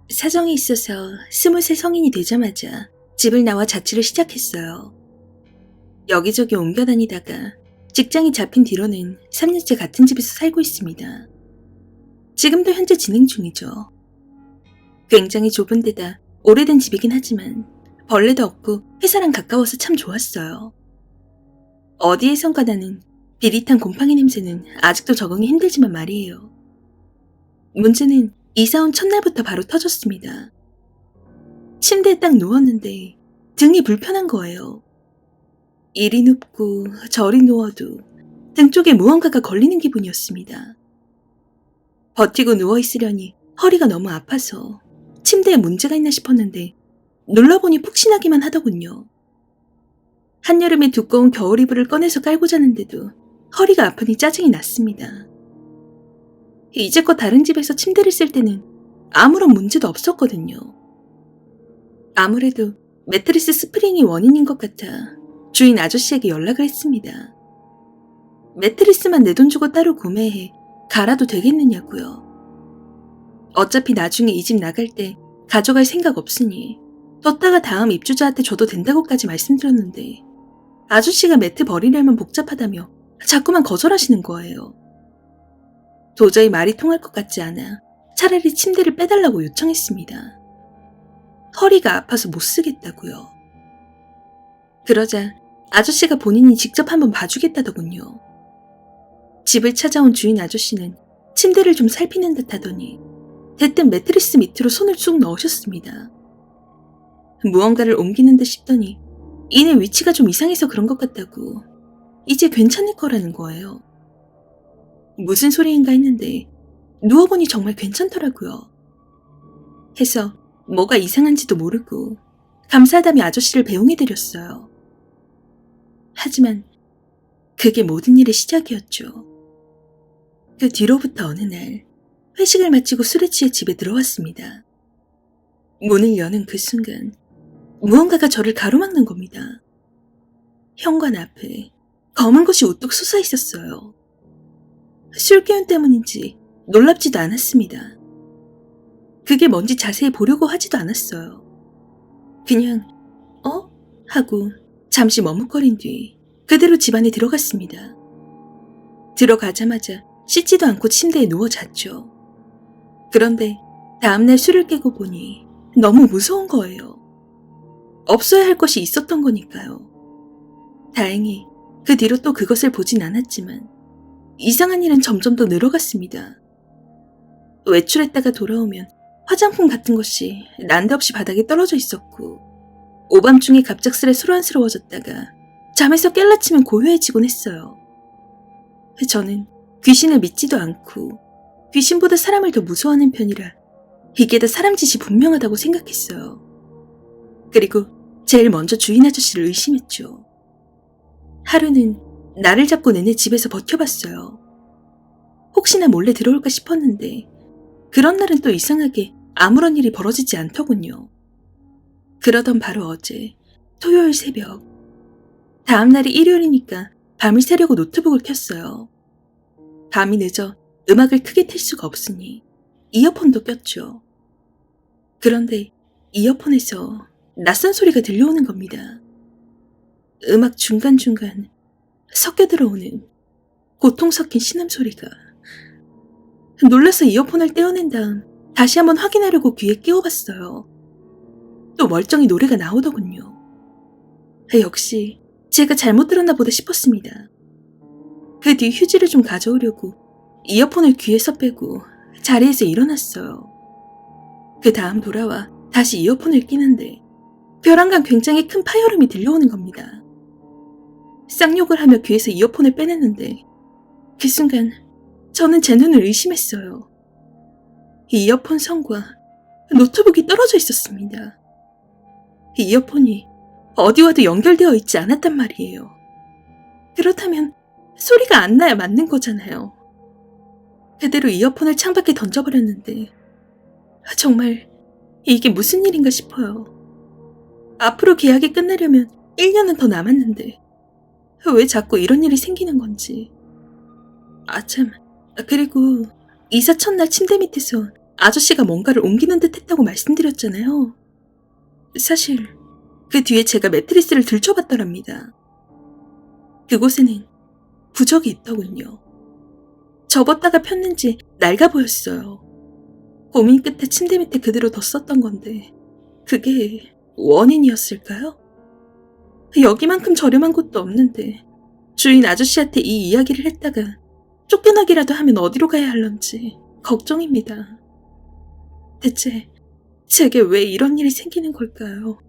사정이 있어서 20살 성인이 되자마자 집을 나와 자취를 시작했어요. 여기저기 옮겨 다니다가 직장이 잡힌 뒤로는 3년째 같은 집에서 살고 있습니다. 지금도 현재 진행 중이죠. 굉장히 좁은 데다 오래된 집이긴 하지만 벌레도 없고 회사랑 가까워서 참 좋았어요. 어디에선가 나는 비릿한 곰팡이 냄새는 아직도 적응이 힘들지만 말이에요. 문제는 이사 온 첫날부터 바로 터졌습니다. 침대에 딱 누웠는데 등이 불편한 거예요. 이리 눕고 저리 누워도 등 쪽에 무언가가 걸리는 기분이었습니다. 버티고 누워있으려니 허리가 너무 아파서 침대에 문제가 있나 싶었는데 눌러보니 푹신하기만 하더군요. 한여름에 두꺼운 겨울 이불을 꺼내서 깔고 자는데도 허리가 아프니 짜증이 났습니다. 이제껏 다른 집에서 침대를 쓸 때는 아무런 문제도 없었거든요. 아무래도 매트리스 스프링이 원인인 것 같아 주인 아저씨에게 연락을 했습니다. 매트리스만 내 돈 주고 따로 구매해 갈아도 되겠느냐고요. 어차피 나중에 이 집 나갈 때 가져갈 생각 없으니 뒀다가 다음 입주자한테 줘도 된다고까지 말씀드렸는데 아저씨가 매트 버리려면 복잡하다며 자꾸만 거절하시는 거예요. 도저히 말이 통할 것 같지 않아 차라리 침대를 빼달라고 요청했습니다. 허리가 아파서 못 쓰겠다고요. 그러자 아저씨가 본인이 직접 한번 봐주겠다더군요. 집을 찾아온 주인 아저씨는 침대를 좀 살피는 듯 하더니 대뜸 매트리스 밑으로 손을 쑥 넣으셨습니다. 무언가를 옮기는 듯 싶더니 이내 위치가 좀 이상해서 그런 것 같다고 이제 괜찮을 거라는 거예요. 무슨 소리인가 했는데 누워보니 정말 괜찮더라고요. 해서 뭐가 이상한지도 모르고 감사하다며 아저씨를 배웅해드렸어요. 하지만 그게 모든 일의 시작이었죠. 그 뒤로부터 어느 날 회식을 마치고 술에 취해 집에 들어왔습니다. 문을 여는 그 순간 무언가가 저를 가로막는 겁니다. 현관 앞에 검은 것이 우뚝 솟아 있었어요. 술기운 때문인지 놀랍지도 않았습니다. 그게 뭔지 자세히 보려고 하지도 않았어요. 그냥 하고 잠시 머뭇거린 뒤 그대로 집 안에 들어갔습니다. 들어가자마자 씻지도 않고 침대에 누워 잤죠. 그런데 다음날 술을 깨고 보니 너무 무서운 거예요. 없어야 할 것이 있었던 거니까요. 다행히 그 뒤로 또 그것을 보진 않았지만 이상한 일은 점점 더 늘어갔습니다. 외출했다가 돌아오면 화장품 같은 것이 난데없이 바닥에 떨어져 있었고 오밤중에 갑작스레 소란스러워졌다가 잠에서 깰라치면 고요해지곤 했어요. 저는 귀신을 믿지도 않고 귀신보다 사람을 더 무서워하는 편이라 이게 다 사람 짓이 분명하다고 생각했어요. 그리고 제일 먼저 주인 아저씨를 의심했죠. 하루는 나를 잡고 내내 집에서 버텨봤어요. 혹시나 몰래 들어올까 싶었는데 그런 날은 또 이상하게 아무런 일이 벌어지지 않더군요. 그러던 바로 어제 토요일 새벽 다음 날이 일요일이니까 밤을 새려고 노트북을 켰어요. 밤이 늦어 음악을 크게 틀 수가 없으니 이어폰도 꼈죠. 그런데 이어폰에서 낯선 소리가 들려오는 겁니다. 음악 중간중간 섞여 들어오는 고통 섞인 신음소리가. 놀라서 이어폰을 떼어낸 다음 다시 한번 확인하려고 귀에 끼워봤어요. 또 멀쩡히 노래가 나오더군요. 역시 제가 잘못 들었나 보다 싶었습니다. 그 뒤 휴지를 좀 가져오려고 이어폰을 귀에서 빼고 자리에서 일어났어요. 그 다음 돌아와 다시 이어폰을 끼는데 벼랑간 굉장히 큰 파열음이 들려오는 겁니다. 쌍욕을 하며 귀에서 이어폰을 빼냈는데 그 순간 저는 제 눈을 의심했어요. 이어폰 선과 노트북이 떨어져 있었습니다. 이어폰이 어디와도 연결되어 있지 않았단 말이에요. 그렇다면 소리가 안 나야 맞는 거잖아요. 그대로 이어폰을 창밖에 던져버렸는데 정말 이게 무슨 일인가 싶어요. 앞으로 계약이 끝나려면 1년은 더 남았는데 왜 자꾸 이런 일이 생기는 건지. 아참, 그리고 이사 첫날 침대 밑에서 아저씨가 뭔가를 옮기는 듯 했다고 말씀드렸잖아요. 사실 그 뒤에 제가 매트리스를 들춰봤더랍니다. 그곳에는 부적이 있더군요. 접었다가 폈는지 낡아 보였어요. 고민 끝에 침대 밑에 그대로 뒀었던 건데 그게 원인이었을까요? 여기만큼 저렴한 곳도 없는데 주인 아저씨한테 이 이야기를 했다가 쫓겨나기라도 하면 어디로 가야 할런지 걱정입니다. 대체 제게 왜 이런 일이 생기는 걸까요?